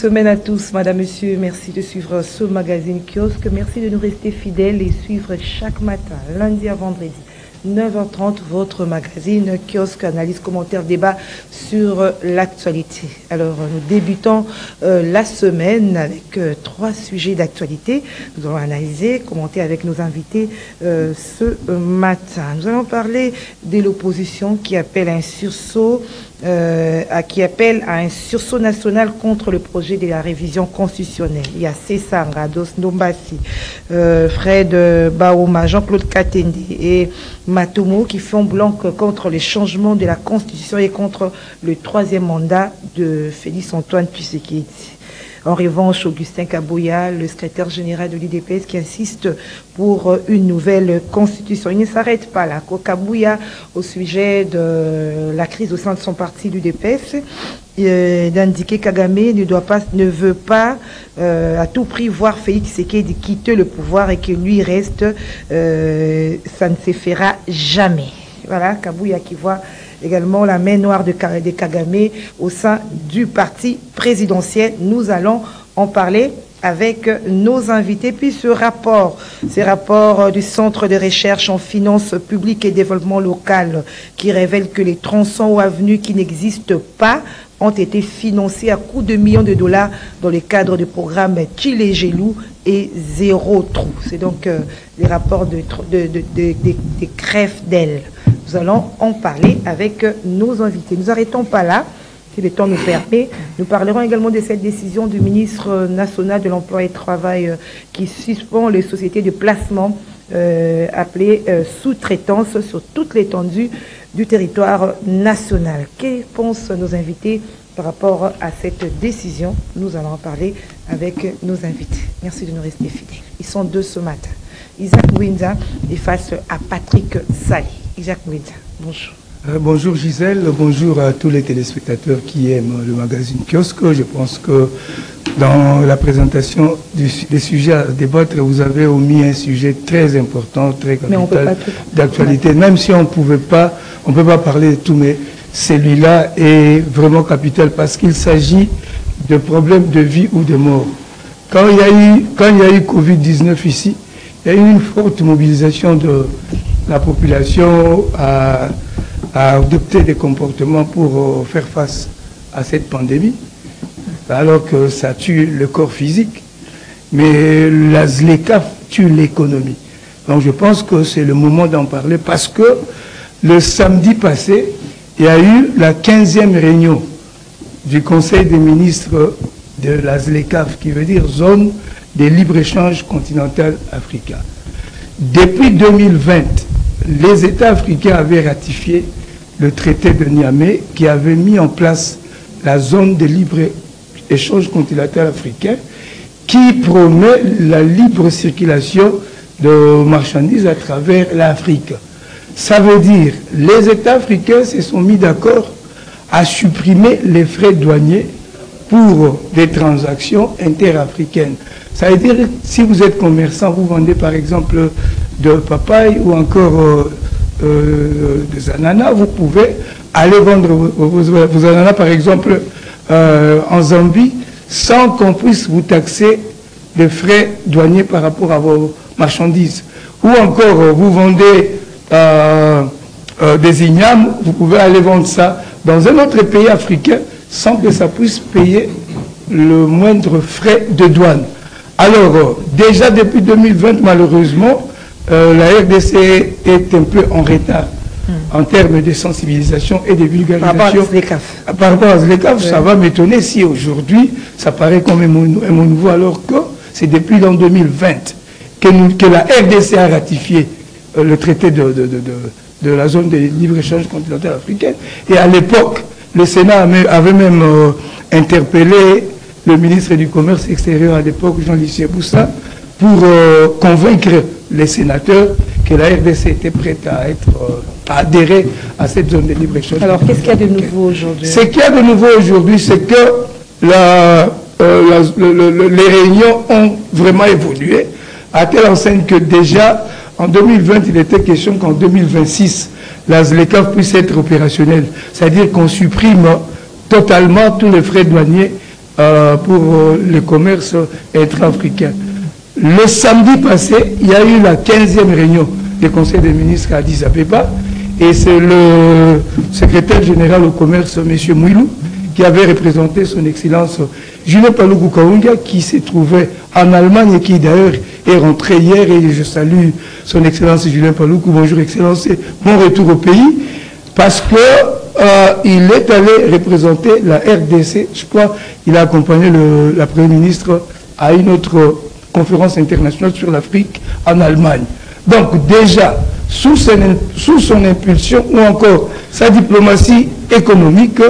semaine à tous, madame, monsieur. Merci de suivre ce magazine Kiosque. Merci de nous rester fidèles et suivre chaque matin, lundi à vendredi, 9h30, votre magazine Kiosque, analyse, commentaire, débat sur l'actualité. Alors, nous débutons la semaine avec 3 sujets d'actualité. Nous allons analyser, commenter avec nos invités ce matin. Nous allons parler de l'opposition qui appelle à un sursaut à un sursaut national contre le projet de la révision constitutionnelle. Il y a Sessanga, Dos Ndombasi, Fred Baouma, Jean-Claude Katende et Matomo qui font blanc contre les changements de la Constitution et contre le 3e mandat de Félix Antoine Tshisekedi. En revanche, Augustin Kabouya, le secrétaire général de l'UDPS, qui insiste pour une nouvelle constitution. Il ne s'arrête pas là. Kabouya, au sujet de la crise au sein de son parti, l'UDPS, d'indiquer Kagame ne veut pas à tout prix voir Félix Tshisekedi quitter le pouvoir et que lui reste, ça ne se fera jamais. Voilà, Kabouya qui voit également la main noire de Kagame au sein du parti présidentiel. Nous allons en parler avec nos invités. Puis ce rapport du Centre de recherche en finances publiques et développement local qui révèle que les tronçons ou avenues qui n'existent pas ont été financés à coups de millions de dollars dans le cadre du programme Tchilégelou et Zéro Trou. C'est donc les rapports des crèves d'ailes. Nous allons en parler avec nos invités. Nous n'arrêtons pas là, si le temps nous permet. Nous parlerons également de cette décision du ministre national de l'Emploi et du Travail qui suspend les sociétés de placement appelées sous-traitance sur toute l'étendue du territoire national. Que pensent nos invités par rapport à cette décision? Nous allons en parler avec nos invités. Merci de nous rester fidèles. Ils sont 2 ce matin. Isaac Winza est face à Patrick Sali. Isaac Winza, bonjour. Bonjour Gisèle, bonjour à tous les téléspectateurs qui aiment le magazine Kiosque. Je pense que dans la présentation des sujets à débattre, vous avez omis un sujet très important, très capital d'actualité. Même si on ne peut pas parler de tout, mais celui-là est vraiment capital parce qu'il s'agit de problèmes de vie ou de mort. Quand il y a eu Covid-19 ici, il y a eu une forte mobilisation de la population à adopter des comportements pour faire face à cette pandémie, alors que ça tue le corps physique, mais la ZLECAf tue l'économie. Donc je pense que c'est le moment d'en parler parce que le samedi passé, il y a eu la 15e réunion du Conseil des ministres de la ZLECAf, qui veut dire Zone de libre-échange continental africain. Depuis 2020, les États africains avaient ratifié le traité de Niamey qui avait mis en place la zone de libre-échange continental africain qui promet la libre circulation de marchandises à travers l'Afrique. Ça veut dire que les États africains se sont mis d'accord à supprimer les frais douaniers pour des transactions interafricaines. Ça veut dire que si vous êtes commerçant, vous vendez par exemple de papaye ou encore des ananas, vous pouvez aller vendre vos ananas par exemple en Zambie sans qu'on puisse vous taxer des frais douaniers par rapport à vos marchandises. Ou encore vous vendez des ignames, vous pouvez aller vendre ça dans un autre pays africain sans que ça puisse payer le moindre frais de douane. Alors, déjà depuis 2020, malheureusement, la RDC est un peu en retard en termes de sensibilisation et de vulgarisation. Par rapport à ZLECAf, ça va m'étonner si aujourd'hui, ça paraît comme un mot nouveau, alors que c'est depuis l'an 2020 que la RDC a ratifié le traité de la zone de libre-échange continental africaine. Et à l'époque, le Sénat avait même interpellé le ministre du Commerce extérieur à l'époque, Jean-Lucien Boussa, pour convaincre les sénateurs que la RDC était prête à adhérer à cette zone de libre-échange. Alors, qu'est-ce qu'il y a de nouveau aujourd'hui? Ce qu'il y a de nouveau aujourd'hui, c'est que les réunions ont vraiment évolué, à telle enseigne que déjà, en 2020, il était question qu'en 2026, la ZLECAf puisse être opérationnelle. C'est-à-dire qu'on supprime totalement tous les frais douaniers pour le commerce intra-africain. Le samedi passé, il y a eu la 15e réunion du Conseil des ministres à Addis Abeba, et c'est le secrétaire général au commerce, M. Mouilou, qui avait représenté son Excellence Julien Paluku Kahungia, qui se trouvait en Allemagne et qui d'ailleurs est rentré hier, et je salue son Excellence Julien Paluku. Bonjour Excellence, et bon retour au pays, parce que il est allé représenter la RDC. Je crois qu'il a accompagné la Première ministre à une autre conférence internationale sur l'Afrique en Allemagne. Donc déjà, sous son impulsion ou encore sa diplomatie économique,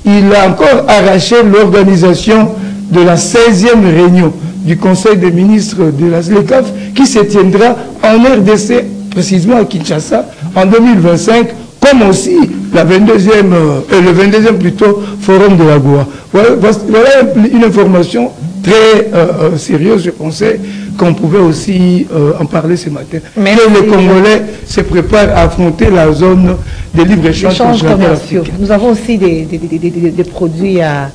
il a encore arraché l'organisation de la 16e réunion du Conseil des ministres de la ZLECAf qui se tiendra en RDC, précisément à Kinshasa, en 2025, comme aussi le 22e plutôt Forum de la Goa. Voilà une information très sérieuse, je pensais qu'on pouvait aussi en parler ce matin. Merci. Que les Congolais se préparent à affronter la zone de libre-échange commerciaux. Nous avons aussi des produits à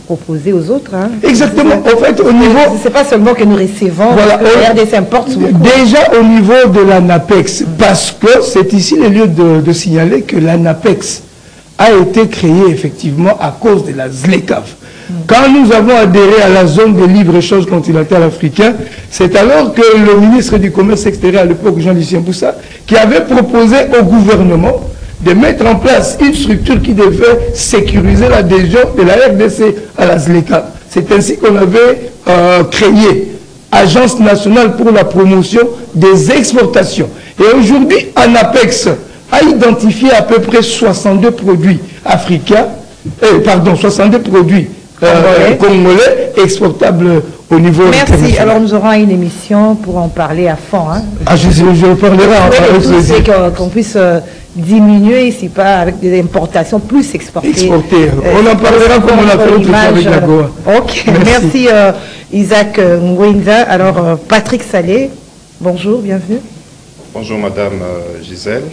proposer aux autres. Hein. Exactement. En fait, au niveau... C'est pas seulement que nous recevons, voilà, la RDC importe beaucoup. Déjà au niveau de l'ANAPEX, parce que c'est ici le lieu de signaler que l'ANAPEX a été créée effectivement à cause de la ZLECAf. Quand nous avons adhéré à la zone de libre-échange continental africain, c'est alors que le ministre du Commerce extérieur à l'époque, Jean-Lucien Boussa, qui avait proposé au gouvernement de mettre en place une structure qui devait sécuriser l'adhésion de la RDC à la ZLECAf. C'est ainsi qu'on avait créé Agence nationale pour la promotion des exportations. Et aujourd'hui, ANAPEX a identifié à peu près 62 produits africains, 62 produits congolais exportables au niveau international. Merci. Alors nous aurons une émission pour en parler à fond. Hein. Ah, je parlerai avec plaisir. Qu'on puisse diminuer ici pas avec des importations plus exportées. On en parlera comme on a fait l'autre fois avec la Goa. Ok, merci Isaac Ngwenza. Alors Patrick Salé, bonjour, bienvenue. Bonjour Madame Gisèle.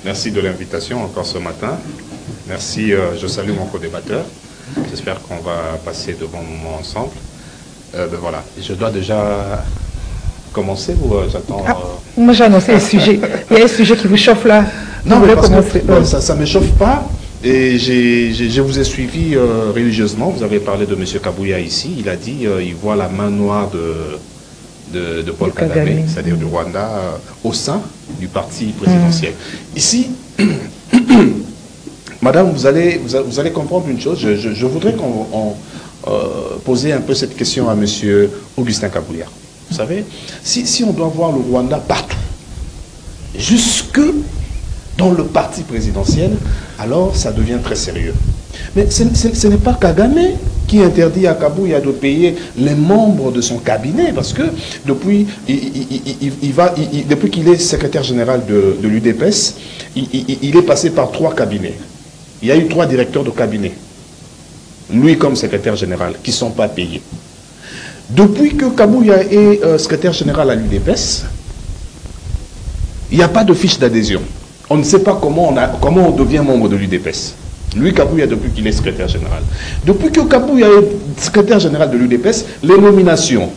Merci de l'invitation encore ce matin. Merci, je salue mon co-débatteur. J'espère qu'on va passer de bons moments ensemble. Voilà, je dois déjà commencer ou j'attends... Moi j'ai annoncé le sujet. Il y a un sujet qui vous chauffe là. Non, ça ne me chauffe pas. Et je vous ai suivi religieusement. Vous avez parlé de M. Kabouya ici. Il a dit il voit la main noire de Paul Kagame, c'est-à-dire du Rwanda, au sein du parti présidentiel. Ici... Madame, vous allez comprendre une chose. Je voudrais qu'on poser un peu cette question à M. Augustin Kabouya. Vous savez, si on doit voir le Rwanda partout, jusque dans le parti présidentiel, alors ça devient très sérieux. Mais ce n'est pas Kagame qui interdit à Kabouya de payer les membres de son cabinet, parce que depuis qu'il est secrétaire général de l'UDPS, il est passé par 3 cabinets. Il y a eu 3 directeurs de cabinet, lui comme secrétaire général, qui ne sont pas payés. Depuis que Kabouya est secrétaire général à l'UDPS, il n'y a pas de fiche d'adhésion. On ne sait pas comment on devient membre de l'UDPS. Lui, Kabouya, depuis qu'il est secrétaire général. Depuis que Kabouya est secrétaire général de l'UDPS, les nominations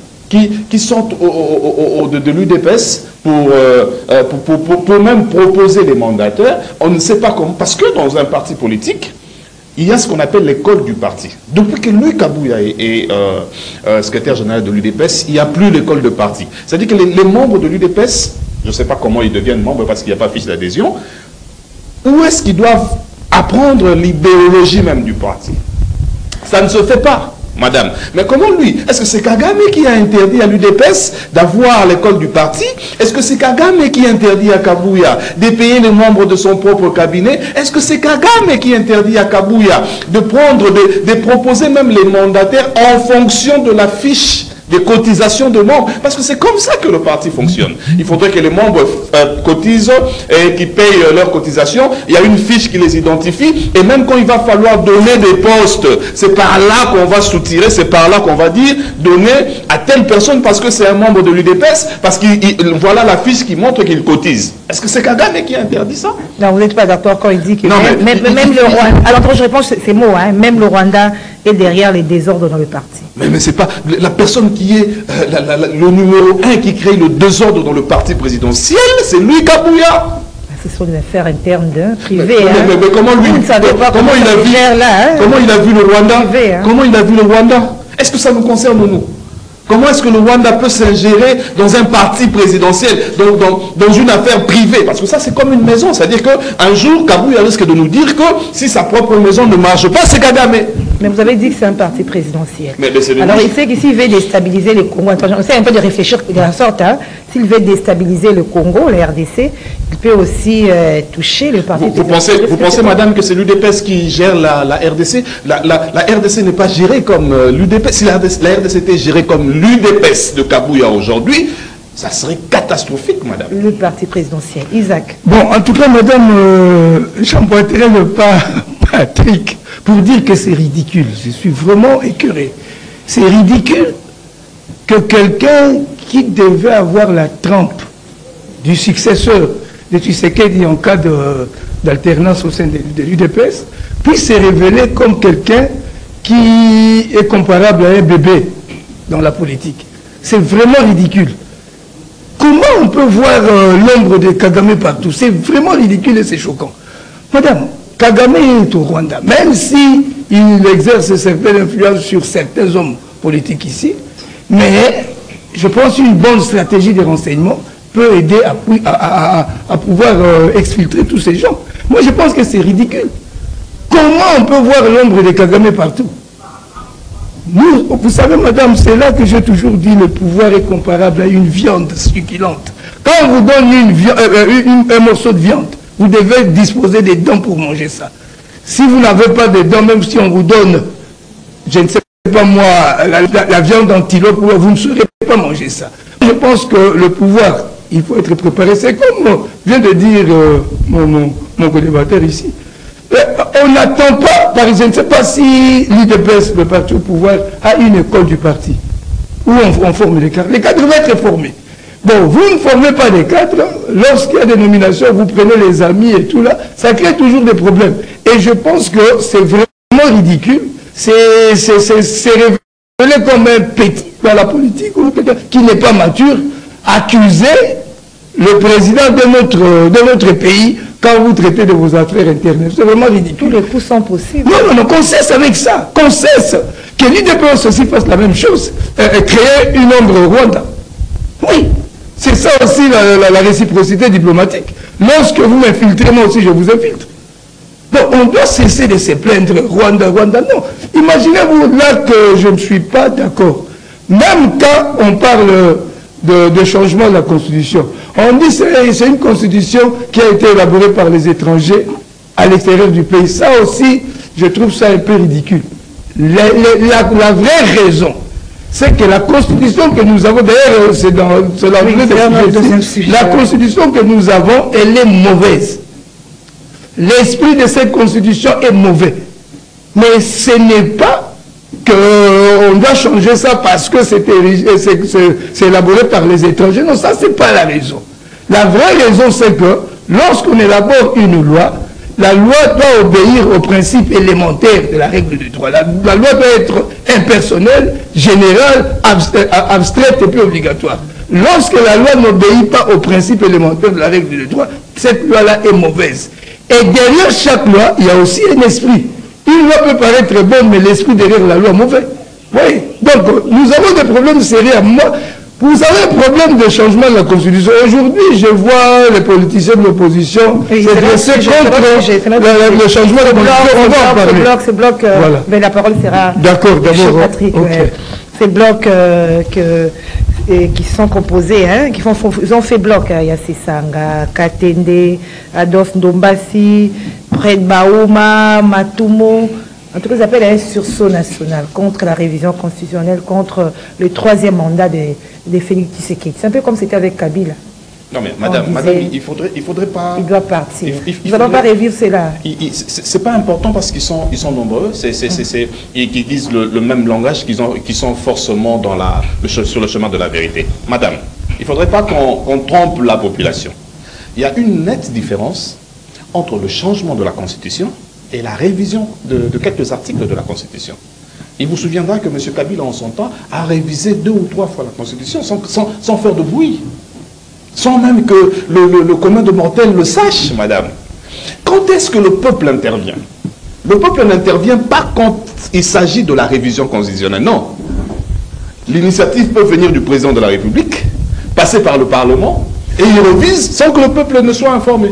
qui sont de l'UDPS pour même proposer les mandataires, on ne sait pas comment. Parce que dans un parti politique, il y a ce qu'on appelle l'école du parti. Depuis que lui, Kabouya, est secrétaire général de l'UDPS, il n'y a plus l'école de parti. C'est-à-dire que les membres de l'UDPS, je ne sais pas comment ils deviennent membres parce qu'il n'y a pas fiche d'adhésion, où est-ce qu'ils doivent apprendre l'idéologie même du parti? Ça ne se fait pas. Madame, mais comment lui? Est-ce que c'est Kagame qui a interdit à l'UDPS d'avoir l'école du parti? Est-ce que c'est Kagame qui interdit à Kabouya de payer les membres de son propre cabinet? Est-ce que c'est Kagame qui interdit à Kabouya de proposer même les mandataires en fonction de la fiche des cotisations de membres? Parce que c'est comme ça que le parti fonctionne. Il faudrait que les membres cotisent et qu'ils payent leurs cotisations. Il y a une fiche qui les identifie. Et même quand il va falloir donner des postes, c'est par là qu'on va soutirer, c'est par là qu'on va dire donner à telle personne parce que c'est un membre de l'UDPS, parce que voilà la fiche qui montre qu'il cotise. Est-ce que c'est Kagame qui interdit ça? Non, vous n'êtes pas d'accord quand il dit que même le Rwanda... Alors quand je réponds ces mots, hein, même le Rwanda est derrière les désordres dans le parti. Mais c'est pas la personne qui est le numéro 1 qui crée le désordre dans le parti présidentiel, c'est lui, Kabouya. Ce sont des affaires internes privées. Mais comment lui, vous ne savez pas comment il a vu là, comment il a vu le Rwanda privé, Comment il a vu le Rwanda? Est-ce que ça nous concerne nous? Comment est-ce que le Rwanda peut s'ingérer dans un parti présidentiel, dans une affaire privée? Parce que ça, c'est comme une maison. C'est-à-dire qu'un jour, Kabouya risque de nous dire que si sa propre maison ne marche pas, c'est Kagame. Mais vous avez dit que c'est un parti présidentiel. Mais alors, il sait qu'ici, il veut déstabiliser le Congo. On essaie un peu de réfléchir de la sorte. Hein. S'il veut déstabiliser le Congo, la RDC, il peut aussi toucher le parti présidentiel. Vous pensez, madame, que c'est l'UDPS qui gère la RDC? La RDC n'est pas gérée comme l'UDPS. Si la RDC était gérée comme l'UDPS de Kabouya aujourd'hui, ça serait catastrophique, madame. Le parti présidentiel. Isaac. Bon, en tout cas, madame, j'emboîterai le pas Patrick pour dire que c'est ridicule. Je suis vraiment écœuré. C'est ridicule que quelqu'un qui devait avoir la trempe du successeur de Tshisekedi en cas d'alternance au sein de l'UDPS puisse se révéler comme quelqu'un qui est comparable à un bébé dans la politique. C'est vraiment ridicule. Comment on peut voir l'ombre de Kagame partout? C'est vraiment ridicule et c'est choquant. Madame, Kagame est au Rwanda, même si il exerce certaines influences sur certains hommes politiques ici, mais je pense qu'une bonne stratégie de renseignement peut aider à pouvoir exfiltrer tous ces gens. Moi, je pense que c'est ridicule. Comment on peut voir l'ombre de Kagame partout? Nous, vous savez, madame, c'est là que j'ai toujours dit le pouvoir est comparable à une viande succulente. Quand on vous donne un morceau de viande, vous devez disposer des dents pour manger ça. Si vous n'avez pas de dents, même si on vous donne, je ne sais pas moi, la viande d'antilope, vous ne saurez pas manger ça. Je pense que le pouvoir, il faut être préparé. C'est comme vient de dire mon co-débatteur ici. On n'attend pas, par exemple, je ne sais pas si l'UDPS, le parti au pouvoir, a une école du parti où on forme les cadres. Les cadres vont être formés. Bon, vous ne formez pas les cadres, lorsqu'il y a des nominations, vous prenez les amis et tout là, ça crée toujours des problèmes. Et je pense que c'est vraiment ridicule. C'est révélé comme un petit dans la politique, ou quelqu'un qui n'est pas mature, accuser le président de notre pays quand vous traitez de vos affaires internes. C'est vraiment ridicule. Tous les coups sont possibles. Non, qu'on cesse avec ça. Qu'on cesse. Que l'UDPS aussi fasse la même chose. Créer une ombre au Rwanda. Oui. C'est ça aussi la réciprocité diplomatique. Lorsque vous m'infiltrez, moi aussi je vous infiltre. Donc on doit cesser de se plaindre. Rwanda, non. Imaginez-vous là que je ne suis pas d'accord. Même quand on parle de changement de la Constitution. On dit que c'est une Constitution qui a été élaborée par les étrangers à l'extérieur du pays. Ça aussi, je trouve ça un peu ridicule. La vraie raison, c'est que la Constitution que nous avons, d'ailleurs, c'est dans la Constitution que nous avons, elle est mauvaise. L'esprit de cette Constitution est mauvais. Mais ce n'est pas qu'on doit changer ça parce que c'est élaboré par les étrangers. Non, ça, c'est pas la raison. La vraie raison, c'est que lorsqu'on élabore une loi, la loi doit obéir aux principes élémentaires de la règle du droit. La loi doit être impersonnelle, générale, abstraite et puis obligatoire. Lorsque la loi n'obéit pas aux principes élémentaires de la règle du droit, cette loi-là est mauvaise. Et derrière chaque loi, il y a aussi un esprit. Une loi peut paraître bonne, mais l'esprit derrière la loi est mauvais. Oui. Donc, nous avons des problèmes sérieux. Moi, vous avez un problème de changement de la Constitution. Aujourd'hui, je vois les politiciens de l'opposition se dresser contre le changement de la Constitution. On va en parler. Ce bloc, voilà. Mais la parole sera... D'accord, d'abord. Patrick. Okay. Ces blocs qui sont composés, hein, ils ont fait bloc. Il y a Sisanga, Katende, Adolphe Ndombasi, Fred Baouma, Matumo. En tout cas, ça s'appelle un sursaut national contre la révision constitutionnelle, contre le troisième mandat de Félix Tshisekedi. C'est un peu comme c'était avec Kabila. Non mais madame, il faudrait pas... Il doit partir. Nous n'allons pas revivre cela. C'est pas important parce qu'ils sont nombreux, et qu'ils disent le même langage, qu'ils sont forcément sur le chemin de la vérité. Madame, il ne faudrait pas qu'on trompe la population. Il y a une nette différence entre le changement de la Constitution et la révision de quelques articles de la Constitution. Il vous souviendra que M. Kabila, en son temps, a révisé 2 ou 3 fois la Constitution sans faire de bruit. Sans même que le commun de mortels le sache, madame. Quand est-ce que le peuple intervient? Le peuple n'intervient pas quand il s'agit de la révision constitutionnelle, non. L'initiative peut venir du président de la République, passer par le Parlement, et il révise sans que le peuple ne soit informé.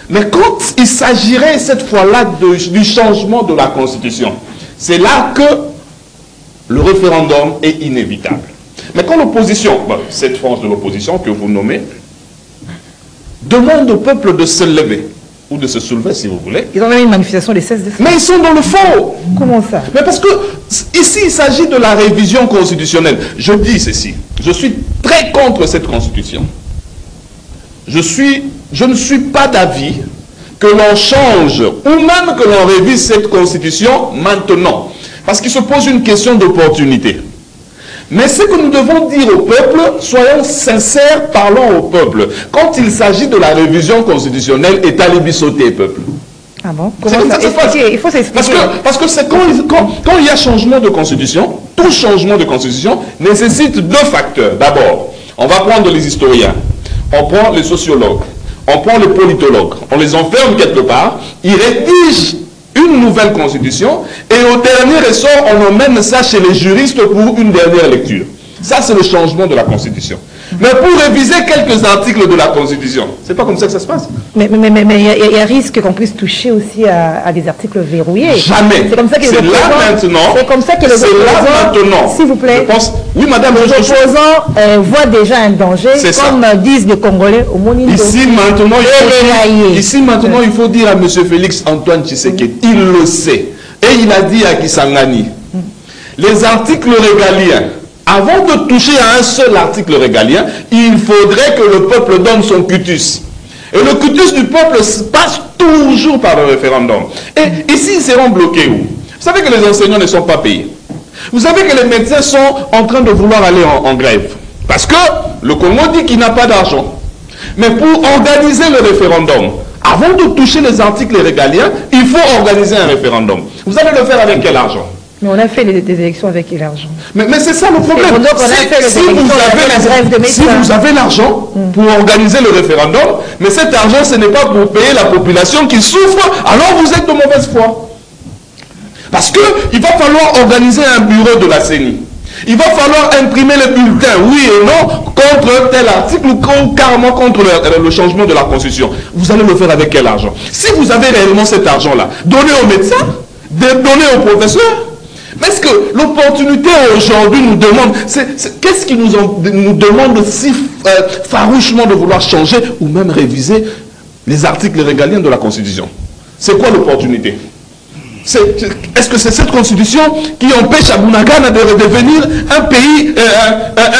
Mais quand il s'agirait cette fois-là du changement de la Constitution, c'est là que le référendum est inévitable. Mais quand l'opposition, cette force de l'opposition que vous nommez, demande au peuple de se lever, ou de se soulever si vous voulez. Ils ont même une manifestation les 16 décembre. Mais ils sont dans le faux. Comment ça? Mais parce que ici il s'agit de la révision constitutionnelle. Je dis ceci, je suis très contre cette constitution. Je ne suis pas d'avis que l'on change ou même que l'on révise cette constitution maintenant. Parce qu'il se pose une question d'opportunité. Mais ce que nous devons dire au peuple, soyons sincères, parlons au peuple. Quand il s'agit de la révision constitutionnelle, est allé sauter, peuple. Ah bon? Comment ça? Il faut s'expliquer. Parce que c'est quand il y a changement de constitution, tout changement de constitution nécessite 2 facteurs. D'abord, on va prendre les historiens, on prend les sociologues, on prend les politologues, on les enferme quelque part, ils rédigent une nouvelle constitution et au dernier ressort, on emmène ça chez les juristes pour une dernière lecture. Ça, c'est le changement de la constitution. Mais pour réviser quelques articles de la constitution, c'est pas comme ça que ça se passe. Mais il y a risque qu'on puisse toucher aussi à des articles verrouillés. Jamais. C'est comme ça que c'est là maintenant. C'est comme ça que les opposants, s'il vous plaît, je pense, oui madame, les opposants voient déjà un danger, comme disent les Congolais au Monindo. Ici maintenant, il faut dire à M. Félix Antoine Tshisekedi, il le sait. Et il a dit à Kisangani, les articles régaliens, avant de toucher à un seul article régalien, il faudrait que le peuple donne son cutus. Et le cutus du peuple passe toujours par le référendum. Et ici, ils seront bloqués où? Vous savez que les enseignants ne sont pas payés. Vous savez que les médecins sont en train de vouloir aller en grève. Parce que le Congo dit qu'il n'a pas d'argent. Mais pour organiser le référendum, avant de toucher les articles régaliens, il faut organiser un référendum. Vous allez le faire avec quel argent? Mais on a fait des élections avec l'argent. Mais c'est ça le problème. Si vous avez l'argent pour organiser le référendum, mais cet argent, ce n'est pas pour payer la population qui souffre, alors vous êtes de mauvaise foi. Parce qu'il va falloir organiser un bureau de la CENI. Il va falloir imprimer les bulletins, oui et non, contre tel article ou carrément contre le changement de la Constitution. Vous allez le faire avec quel argent? Si vous avez réellement cet argent-là, donnez aux médecins, donnez aux professeurs. Mais est-ce que l'opportunité aujourd'hui nous demande, qu'est-ce qui nous demande si farouchement de vouloir changer ou même réviser les articles régaliens de la Constitution? C'est quoi l'opportunité? Est-ce que c'est cette Constitution qui empêche à Bunagana de redevenir un pays,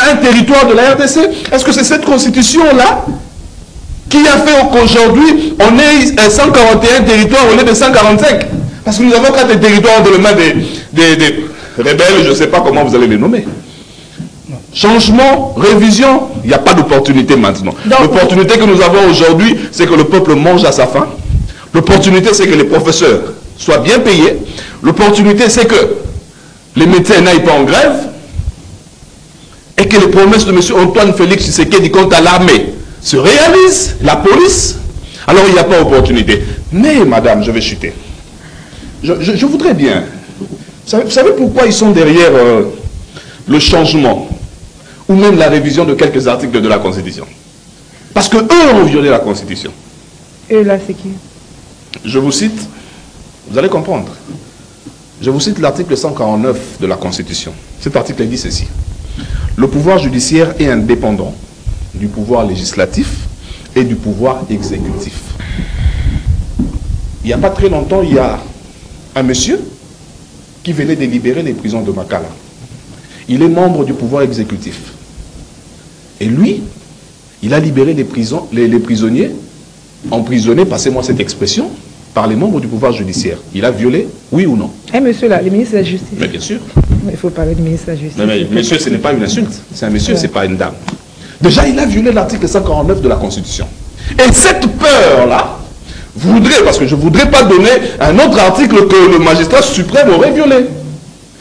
un territoire de la RDC? Est-ce que c'est cette Constitution-là qui a fait qu'aujourd'hui on ait 141 territoires au lieu de 145? Parce que nous avons 4 territoires dans les mains des rebelles, je ne sais pas comment vous allez les nommer. Changement, révision, il n'y a pas d'opportunité maintenant. L'opportunité que nous avons aujourd'hui, c'est que le peuple mange à sa faim. L'opportunité, c'est que les professeurs soient bien payés. L'opportunité, c'est que les médecins n'aillent pas en grève. Et que les promesses de M. Antoine Félix Tshisekedi quant à l'armée se réalisent, la police. Alors il n'y a pas d'opportunité. Mais madame, je vais chuter. Je voudrais bien. Vous savez pourquoi ils sont derrière le changement ou même la révision de quelques articles de la Constitution? Parce qu'eux ont violé la Constitution. Et là, c'est qui? Je vous cite, vous allez comprendre. Je vous cite l'article 149 de la Constitution. Cet article dit ceci. Le pouvoir judiciaire est indépendant du pouvoir législatif et du pouvoir exécutif. Il n'y a pas très longtemps, il y a un monsieur qui venait de libérer les prisons de Makala. Il est membre du pouvoir exécutif. Et lui, il a libéré les prisonniers, emprisonnés, passez-moi cette expression, par les membres du pouvoir judiciaire. Il a violé, oui ou non? Eh monsieur là, le ministre de la Justice. Mais bien sûr. Il faut parler du ministre de la Justice. Mais monsieur, ce n'est pas une insulte. C'est un monsieur, c'est pas une dame. Déjà, il a violé l'article 149 de la Constitution. Et cette peur-là, voudrait, parce que je ne voudrais pas donner un autre article que le magistrat suprême aurait violé.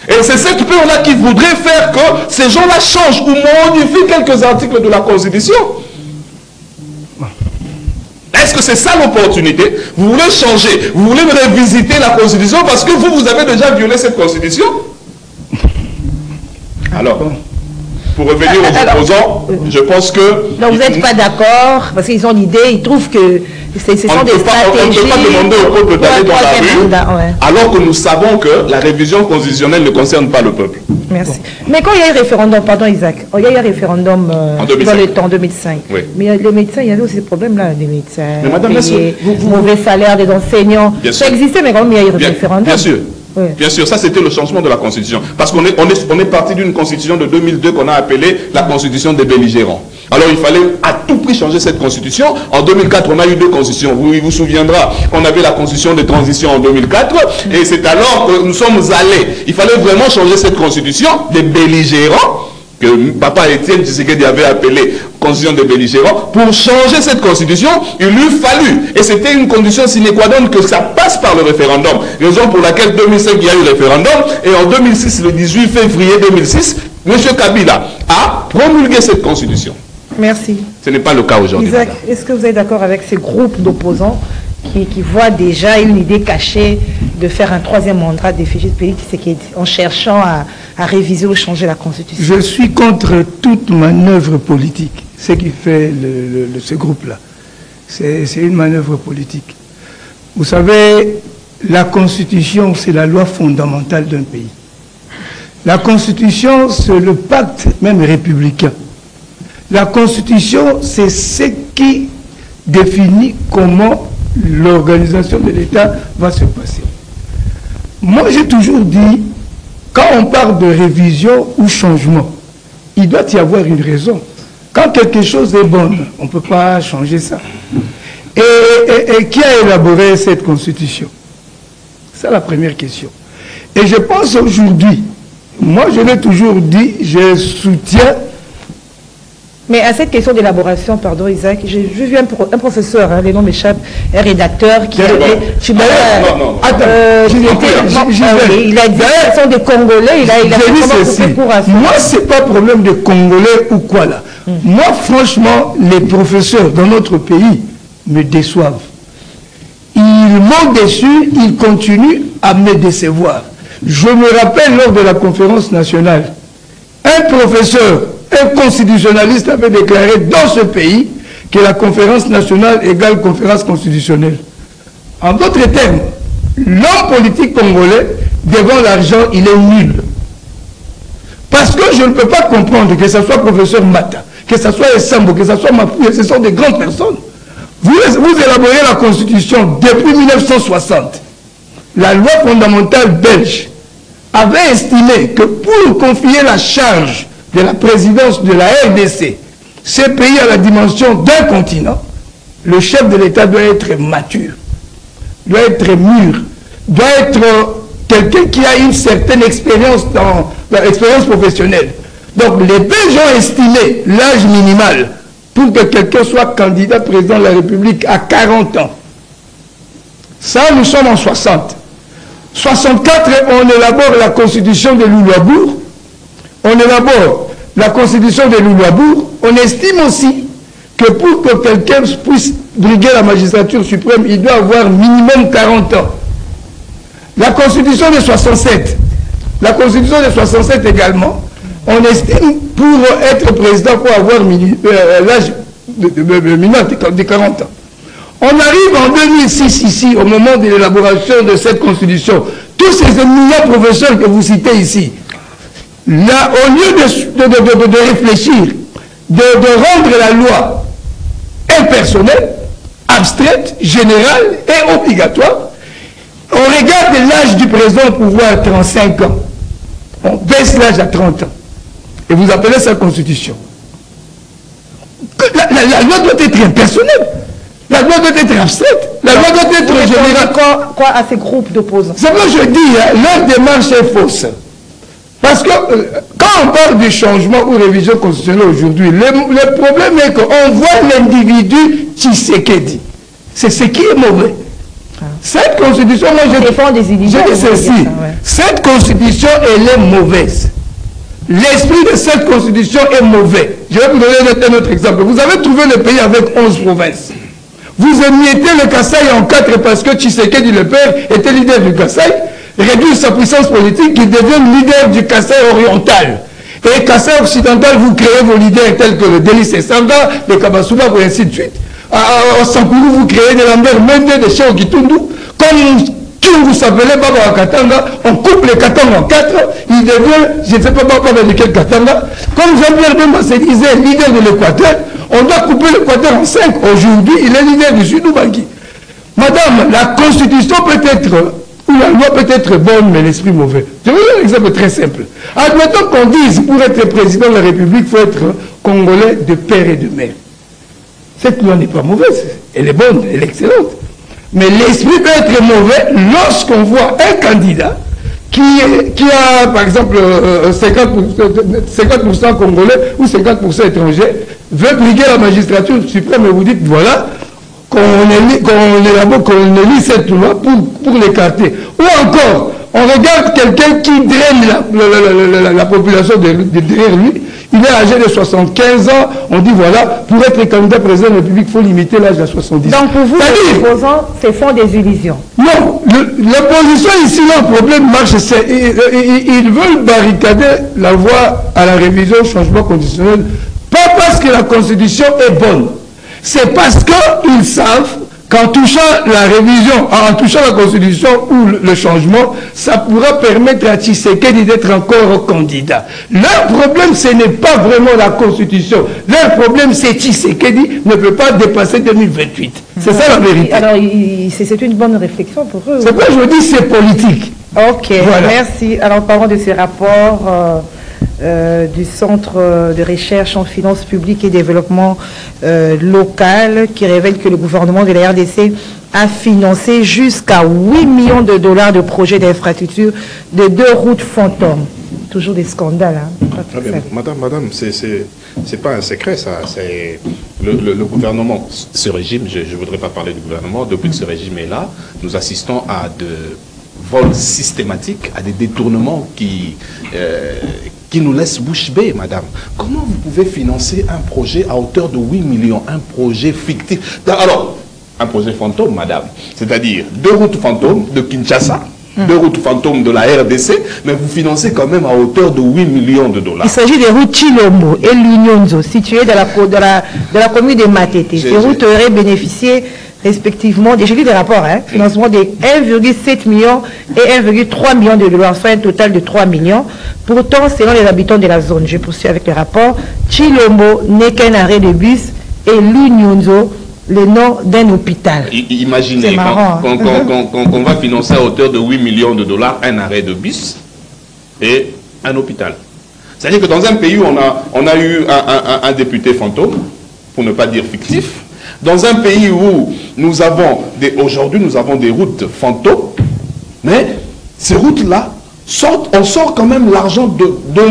Et c'est cette peur-là qui voudrait faire que ces gens-là changent ou modifient quelques articles de la Constitution. Est-ce que c'est ça l'opportunité? Vous voulez changer, vous voulez revisiter la Constitution parce que vous avez déjà violé cette Constitution? Alors, pour revenir aux opposants, je pense que... Donc vous n'êtes pas d'accord, parce qu'ils ont l'idée, ils trouvent que ce sont des stratégies... On ne peut pas demander au peuple d'aller dans la rue, alors que nous savons que la révision constitutionnelle ne concerne pas le peuple. Merci. Mais quand il y a eu un référendum, pardon Isaac, il y a eu un référendum dans le temps, en 2005. Oui. Mais les médecins, il y avait aussi des problèmes là, des médecins, mais madame, mauvais salaire des enseignants. Bien ça sûr. existait, mais quand même, il y a eu un référendum. Bien sûr. Oui. Bien sûr, ça c'était le changement de la Constitution. Parce qu'on est parti d'une Constitution de 2002 qu'on a appelée la Constitution des belligérants. Alors il fallait à tout prix changer cette Constitution. En 2004, on a eu deux Constitutions. Vous vous souviendra qu'on avait la Constitution de transition en 2004. Et c'est alors que nous sommes allés. Il fallait vraiment changer cette Constitution des belligérants, que Papa Étienne Tshisekedi avait appelé Constitution des belligérants. Pour changer cette Constitution, il lui fallu, et c'était une condition sine qua non, que ça passe par le référendum. Raison pour laquelle en 2005, il y a eu le référendum, et en 2006, le 18 février 2006, M. Kabila a promulgué cette Constitution. Merci. Ce n'est pas le cas aujourd'hui. Isaac, est-ce que vous êtes d'accord avec ces groupes d'opposants qui voient déjà une idée cachée de faire un troisième mandat des Félix Tshisekedi en cherchant à réviser ou changer la Constitution? Je suis contre toute manœuvre politique. Ce qui fait ce groupe-là, c'est une manœuvre politique. Vous savez, la Constitution, c'est la loi fondamentale d'un pays. La Constitution, c'est le pacte même républicain. La Constitution, c'est ce qui définit comment l'organisation de l'État va se passer. Moi, j'ai toujours dit, quand on parle de révision ou changement, il doit y avoir une raison. Quand quelque chose est bon, on ne peut pas changer ça. Et qui a élaboré cette Constitution? C'est la première question. Et je pense aujourd'hui, moi je l'ai toujours dit, je soutiens. Mais à cette question d'élaboration, pardon Isaac, j'ai vu un professeur, hein, les noms m'échappent, un rédacteur qui il a dit que ce sont des Congolais, il a moi, ce n'est pas problème de Congolais ou quoi là. Moi, franchement, les professeurs dans notre pays me déçoivent. Ils m'ont déçu, ils continuent à me décevoir. Je me rappelle lors de la conférence nationale, un professeur, un constitutionnaliste avait déclaré dans ce pays que la conférence nationale égale conférence constitutionnelle. En d'autres termes, l'homme politique congolais, devant l'argent, il est nul. Parce que je ne peux pas comprendre que ce soit professeur Mata, que ce soit Essambo, que ce soit Mapouye, ce sont des grandes personnes. Vous élaborez la Constitution depuis 1960. La loi fondamentale belge avait estimé que pour confier la charge de la présidence de la RDC, ce pays à la dimension d'un continent, le chef de l'État doit être mature, doit être mûr, doit être quelqu'un qui a une certaine expérience dans l'expérience professionnelle. Donc les Belges ont estimé l'âge minimal pour que quelqu'un soit candidat président de la République à 40 ans. Ça, nous sommes en 60. 64, on élabore la constitution de Louis-Labour. On élabore la constitution de Louis-Labour. On estime aussi que pour que quelqu'un puisse briguer la magistrature suprême, il doit avoir minimum 40 ans. La constitution de 67. La constitution de 67 également, on estime pour être président, pour avoir l'âge minimum de 40 ans. On arrive en 2006 ici, au moment de l'élaboration de cette constitution. Tous ces éminents professeurs que vous citez ici, là, au lieu de réfléchir, de rendre la loi impersonnelle, abstraite, générale et obligatoire, on regarde l'âge du président au pouvoir à 35 ans. On baisse l'âge à 30 ans. Et vous appelez ça constitution. La loi doit être impersonnelle. La loi doit être abstraite. La loi doit être générale. Quoi à ces groupes d'opposants? C'est ce que je dis, hein, leur démarche est fausse. Parce que quand on parle du changement ou révision constitutionnelle aujourd'hui, le problème est qu'on voit l'individu Tshisekedi. C'est ce qui est mauvais. Cette constitution, moi je défends des idées. Je dis ceci. Cette constitution, elle est mauvaise. L'esprit de cette constitution est mauvais. Je vais vous donner un autre exemple. Vous avez trouvé le pays avec 11 provinces. Vous émiettez le Kasaï en 4 parce que Tshisekedi, le père, était leader du Kasaï, réduit sa puissance politique, il devient leader du Kasaï oriental. Et Kasaï occidental, vous créez vos leaders tels que le Delis Sanga, le Kabasuba, et ainsi de suite. En Sankourou, vous créez des Lambert Mende, des Chao Kitundu. Comme vous s'appelait Baba Katanga, on coupe les Katanga en 4, il devient, je ne sais pas de quel Katanga. Comme Jean-Pierre Bemba se disait leader de l'Équateur, on doit couper l'Équateur en 5. Aujourd'hui, il est leader du Sud-Oubangi. Madame, la Constitution peut être, ou la loi peut être bonne, mais l'esprit mauvais. Je vais vous donner un exemple très simple. Admettons qu'on dise, pour être président de la République, il faut être Congolais de père et de mère. Cette loi n'est pas mauvaise, elle est bonne, elle est excellente. Mais l'esprit peut être mauvais lorsqu'on voit un candidat qui a, par exemple, 50% congolais ou 50% étrangers, veut briguer la magistrature suprême et vous dites, voilà, qu'on élit cette loi pour l'écarter. Ou encore, on regarde quelqu'un qui draine la population derrière lui. Il est âgé de 75 ans. On dit voilà, pour être candidat président de la République, il faut limiter l'âge à 70 ans. Donc pour vous, les opposants, c'est font des illusions. Non, l'opposition ici, leur problème marche. Ils veulent barricader la voie à la révision au changement conditionnel. Pas parce que la Constitution est bonne. C'est parce qu'ils savent qu'en touchant la révision, en touchant la Constitution ou le changement, ça pourra permettre à Tshisekedi d'être encore candidat. Leur problème, ce n'est pas vraiment la Constitution. Leur problème, c'est Tshisekedi ne peut pas dépasser 2028. C'est ça la vérité. Alors, c'est une bonne réflexion pour eux. C'est pourquoi je vous dis c'est politique. Ok, voilà. Merci. Alors, parlons de ce rapport du Centre de recherche en finances publiques et développement local qui révèle que le gouvernement de la RDC a financé jusqu'à 8 millions de dollars de projets d'infrastructure de 2 routes fantômes. Toujours des scandales. Hein. Madame, c'est pas un secret, ça. C'est le gouvernement, ce régime, je ne voudrais pas parler du gouvernement, depuis que ce régime est là, nous assistons à de vols systématiques, à des détournements qui nous laissent bouche bée, madame. Comment vous pouvez financer un projet à hauteur de 8 millions, un projet fictif? Alors, un projet fantôme, madame, c'est-à-dire 2 routes fantômes de Kinshasa, 2 routes fantômes de la RDC, mais vous financez quand même à hauteur de 8 millions de dollars. Il s'agit des routes Chilombo et Lunyonzo, situées dans la commune de Matete. Ces routes auraient bénéficié respectivement, j'ai lu des rapports, financement de 1,7 million et 1,3 million de dollars, soit un total de 3 millions. Pourtant, selon les habitants de la zone, je poursuis avec le rapport, Chilombo n'est qu'un arrêt de bus et Lunyonzo, le nom d'un hôpital. Imaginez, qu'on va financer à hauteur de 8 millions de dollars un arrêt de bus et un hôpital. C'est-à-dire que dans un pays où on a eu un député fantôme, pour ne pas dire fictif, dans un pays où aujourd'hui nous avons des routes fantômes, mais ces routes-là, on sort quand même l'argent de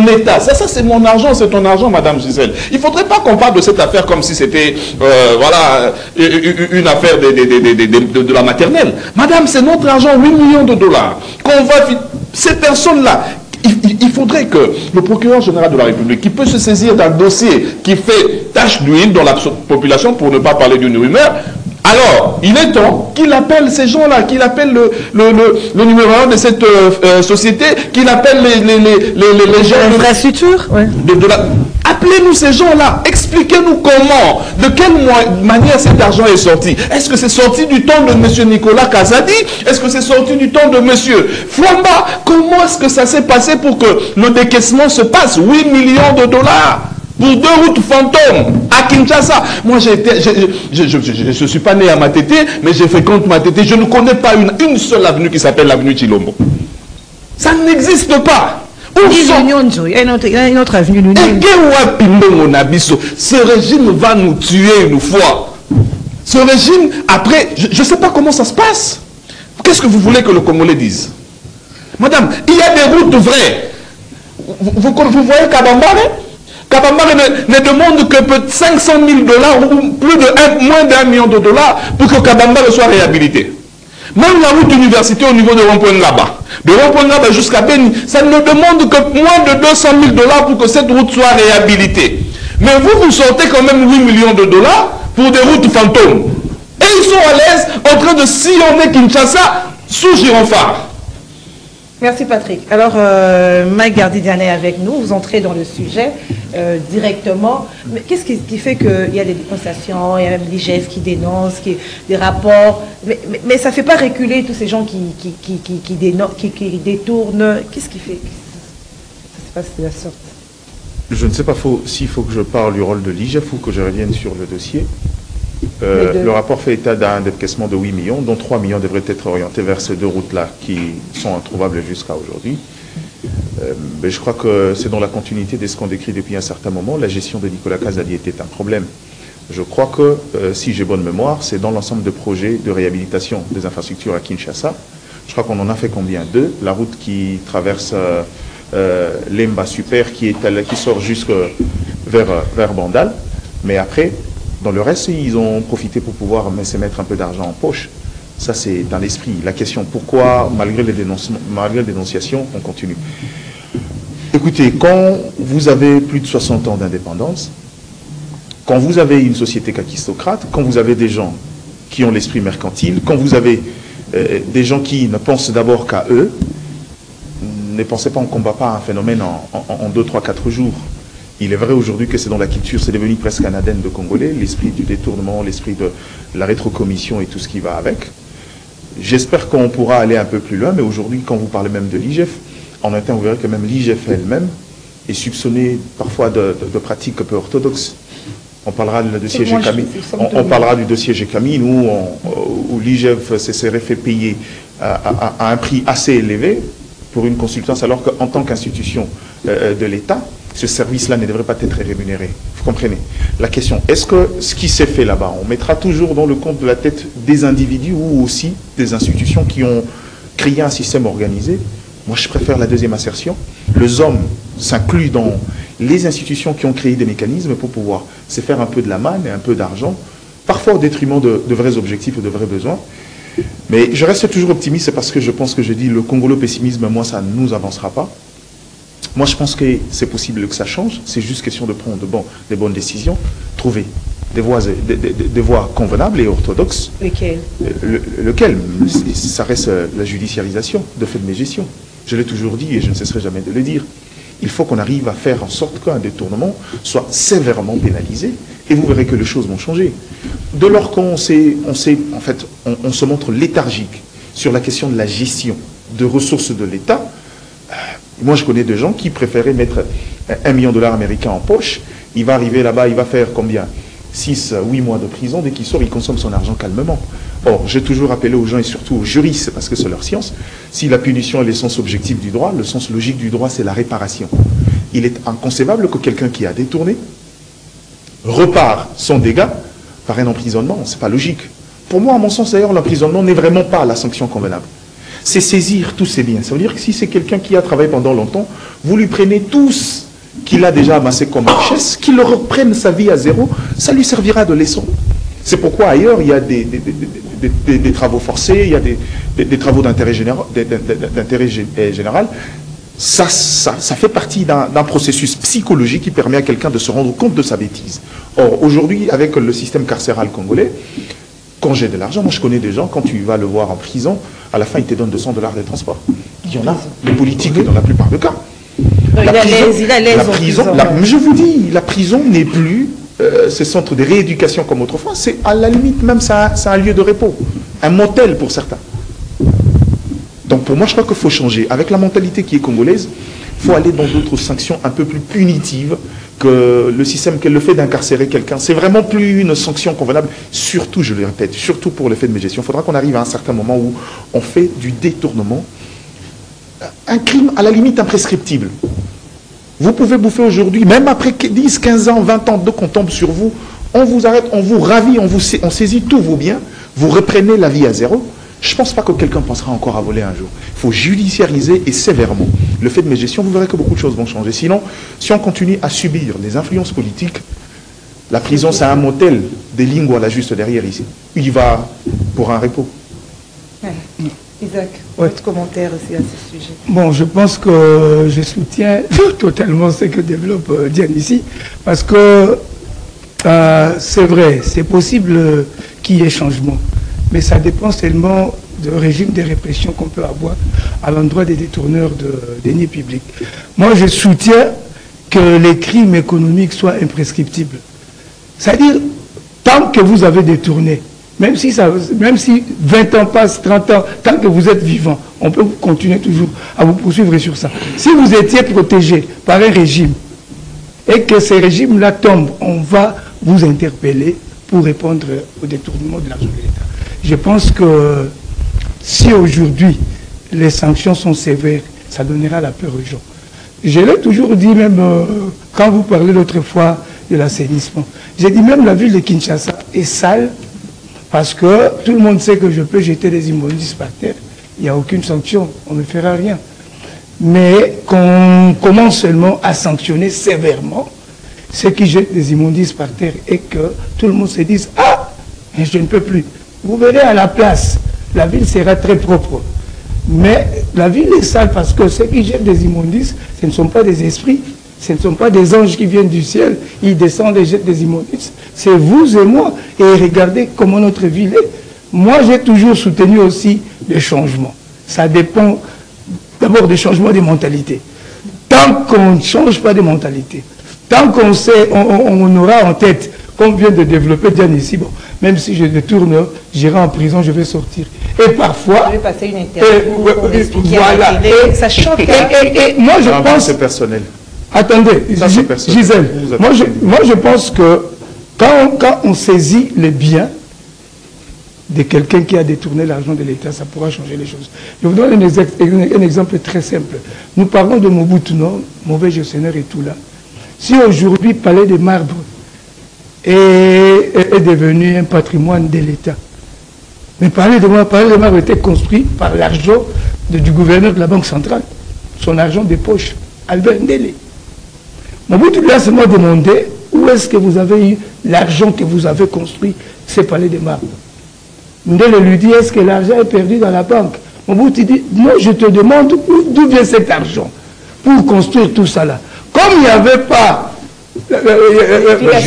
l'État. Ça c'est mon argent, c'est ton argent, Madame Gisèle. Il ne faudrait pas qu'on parle de cette affaire comme si c'était voilà, une affaire de la maternelle. Madame, c'est notre argent, 8 millions de dollars. Ces personnes-là, il faudrait que le procureur général de la République, qui peut se saisir d'un dossier qui fait tache d'huile dans la population, pour ne pas parler d'une rumeur, alors, il est temps qu'il appelle ces gens-là, qu'il appelle le numéro 1 de cette société, qu'il appelle les gens... L'infrastructure, ouais. Appelez-nous ces gens-là, expliquez-nous comment, de quelle manière cet argent est sorti. Est-ce que c'est sorti du temps de M. Nicolas Kazadi? Est-ce que c'est sorti du temps de M. Fwamba? Comment est-ce que ça s'est passé pour que le décaissement se passe? 8 millions de dollars pour 2 routes fantômes à Kinshasa. Moi, je ne suis pas né à Matete, mais je fréquente Matete. Je ne connais pas une seule avenue qui s'appelle l'avenue Chilombo. Ça n'existe pas. Il y a une autre avenue. Ce régime va nous tuer une fois. Ce régime, après, je ne sais pas comment ça se passe. Qu'est-ce que vous voulez que le Congolais dise? Madame, il y a des routes vraies. Vous voyez Kabambare? Kabambare ne demande que 500 000 dollars ou moins d'1 million de dollars pour que Kabambare soit réhabilité. Même la route université au niveau de rond-point Ngaba. De rond-point Ngaba jusqu'à Beni, ça ne demande que moins de 200 000 $ pour que cette route soit réhabilitée. Mais vous sortez quand même 8 millions de $ pour des routes fantômes. Et ils sont à l'aise en train de sillonner Kinshasa sous gyrophare. Merci Patrick. Alors, Mike Gardidiane est avec nous. Vous entrez dans le sujet directement. Mais qu'est-ce qui fait qu'il y a des dénonciations, il y a même l'IGF qui dénonce, des rapports, mais ça ne fait pas reculer tous ces gens qui détournent. Qu'est-ce qui fait que ça se passe de la sorte? Je ne sais pas s'il faut que je parle du rôle de l'IGF ou que je revienne sur le dossier. Le rapport fait état d'un décaissement de 8 millions, dont 3 millions devraient être orientés vers ces deux routes-là qui sont introuvables jusqu'à aujourd'hui. Mais je crois que c'est dans la continuité de ce qu'on décrit depuis un certain moment. La gestion de Nicolas Kazadi était un problème. Je crois que, si j'ai bonne mémoire, c'est dans l'ensemble de projets de réhabilitation des infrastructures à Kinshasa. Je crois qu'on en a fait combien? 2. La route qui traverse l'Emba Super, qui sort jusque vers Bandal. Mais après, dans le reste, ils ont profité pour pouvoir se mettre un peu d'argent en poche. Ça, c'est dans l'esprit. La question, pourquoi, malgré les dénonciations, on continue? Écoutez, quand vous avez plus de 60 ans d'indépendance, quand vous avez une société kakistocrate, quand vous avez des gens qui ont l'esprit mercantile, quand vous avez des gens qui ne pensent d'abord qu'à eux, ne pensez pas, on ne combat pas un phénomène en 2, 3, 4 jours. Il est vrai aujourd'hui que c'est dans la culture, c'est devenu presque un ADN de Congolais, l'esprit du détournement, l'esprit de la rétrocommission et tout ce qui va avec. J'espère qu'on pourra aller un peu plus loin, mais aujourd'hui, quand vous parlez même de l'IGF, en interne, vous verrez que même l'IGF elle-même est soupçonnée parfois de pratiques peu orthodoxes. On parlera du dossier Gécamine, on parlera du dossier Gécamine où l'IGF serait fait payer à un prix assez élevé pour une consultance, alors qu'en tant qu'institution de l'État, ce service-là ne devrait pas être rémunéré. Vous comprenez? La question, est-ce que ce qui s'est fait là-bas, on mettra toujours dans le compte de la tête des individus ou aussi des institutions qui ont créé un système organisé? Moi, je préfère la deuxième assertion. Les hommes s'incluent dans les institutions qui ont créé des mécanismes pour pouvoir se faire un peu de la manne et un peu d'argent, parfois au détriment de vrais objectifs et de vrais besoins. Mais je reste toujours optimiste parce que je pense que je dis le congolo-pessimisme, moi, ça ne nous avancera pas. Moi, je pense que c'est possible que ça change. C'est juste question de prendre des bonnes décisions, trouver des voies convenables et orthodoxes. Lesquelles? Lequel? Ça reste la judiciarisation de fait de mes gestions. Je l'ai toujours dit et je ne cesserai jamais de le dire. Il faut qu'on arrive à faire en sorte qu'un détournement soit sévèrement pénalisé et vous verrez que les choses vont changer. De lors qu'on on se montre léthargique sur la question de la gestion de ressources de l'État. Moi, je connais des gens qui préféraient mettre 1 million de $ américains en poche. Il va arriver là-bas, il va faire combien? 6, 8 mois de prison. Dès qu'il sort, il consomme son argent calmement. Or, j'ai toujours appelé aux gens et surtout aux juristes, parce que c'est leur science, si la punition est le sens objectif du droit, le sens logique du droit, c'est la réparation. Il est inconcevable que quelqu'un qui a détourné repart son dégât par un emprisonnement. Ce n'est pas logique. Pour moi, à mon sens, d'ailleurs, l'emprisonnement n'est vraiment pas la sanction convenable. C'est saisir tous ses biens. Ça veut dire que si c'est quelqu'un qui a travaillé pendant longtemps, vous lui prenez tous qu'il a déjà amassé comme richesse, qu'il reprenne sa vie à zéro, ça lui servira de leçon. C'est pourquoi ailleurs, il y a des travaux forcés, il y a des travaux d'intérêt général. Ça fait partie d'un processus psychologique qui permet à quelqu'un de se rendre compte de sa bêtise. Or, aujourd'hui, avec le système carcéral congolais, quand j'ai de l'argent, moi je connais des gens, quand tu vas le voir en prison, à la fin, ils te donnent 200 $ de transport. Il y en a, les politiques dans la plupart des cas. La prison, je vous dis, la prison n'est plus ce centre de rééducation comme autrefois, c'est à la limite même, c'est un lieu de repos, un motel pour certains. Donc pour moi, je crois qu'il faut changer. Avec la mentalité qui est congolaise, il faut aller dans d'autres sanctions un peu plus punitives que le système, que le fait d'incarcérer quelqu'un. C'est vraiment plus une sanction convenable, surtout, je le répète, surtout pour le fait de mes gestions. Il faudra qu'on arrive à un certain moment où on fait du détournement un crime à la limite imprescriptible. Vous pouvez bouffer aujourd'hui, même après 10, 15 ans, 20 ans, donc on tombe sur vous, on vous arrête, on vous ravit, on saisit tous vos biens, vous reprenez la vie à zéro. Je ne pense pas que quelqu'un pensera encore à voler un jour. Il faut judiciariser et sévèrement le fait de mes gestions. Vous verrez que beaucoup de choses vont changer. Sinon, si on continue à subir les influences politiques, la prison, c'est un motel des lingua là juste derrière ici. Il va pour un repos. Isaac, votre commentaire aussi à ce sujet. Bon, je pense que je soutiens totalement ce que développe Diane ici, parce que c'est vrai, c'est possible qu'il y ait changement, mais ça dépend seulement du régime de répression qu'on peut avoir à l'endroit des détourneurs de deniers publics. Moi, je soutiens que les crimes économiques soient imprescriptibles. C'est-à-dire, tant que vous avez détourné, même si 20 ans passent, 30 ans, tant que vous êtes vivant, on peut continuer toujours à vous poursuivre sur ça. Si vous étiez protégé par un régime et que ces régimes-là tombent, on va vous interpeller pour répondre au détournement de l'argent de l'État. Je pense que si aujourd'hui les sanctions sont sévères, ça donnera la peur aux gens. Je l'ai toujours dit, même quand vous parlez l'autre fois de l'assainissement, j'ai dit même la ville de Kinshasa est sale, parce que tout le monde sait que je peux jeter des immondices par terre. Il n'y a aucune sanction, on ne fera rien. Mais qu'on commence seulement à sanctionner sévèrement ceux qui jettent des immondices par terre et que tout le monde se dise « Ah, je ne peux plus ». Vous verrez à la place, la ville sera très propre. Mais la ville est sale parce que ceux qui jettent des immondices, ce ne sont pas des esprits. Ce ne sont pas des anges qui viennent du ciel, ils descendent et jettent des immondices. C'est vous et moi. Et regardez comment notre ville est. Moi, j'ai toujours soutenu aussi des changements. Ça dépend d'abord des changements des mentalités. Tant qu'on ne change pas de mentalité, tant qu'on sait, on aura en tête qu'on vient de développer Diane ici, bon, même si je détourne, j'irai en prison, je vais sortir. Et parfois... Je vais passer une interview pour expliquer voilà, à la télé. Ça choque. Et moi, je pense... C'est personnel. Attendez, Gisèle, moi je pense que quand on saisit les biens de quelqu'un qui a détourné l'argent de l'État, ça pourra changer les choses. Je vous donne un exemple très simple. Nous parlons de Mobutu, non, mauvais gestionnaire et tout là. Si aujourd'hui Palais des Marbres est devenu un patrimoine de l'État, mais Palais des Marbres était construit par l'argent du gouverneur de la Banque centrale, son argent de poche, Albert Ndélé. Mobutu lui a seulement demandé où est-ce que vous avez eu l'argent que vous avez construit ces palais de marbre. Ndélé lui dit, est-ce que l'argent est perdu dans la banque? Mobutu dit, non, je te demande d'où vient cet argent pour construire tout ça là. Comme il n'y avait pas la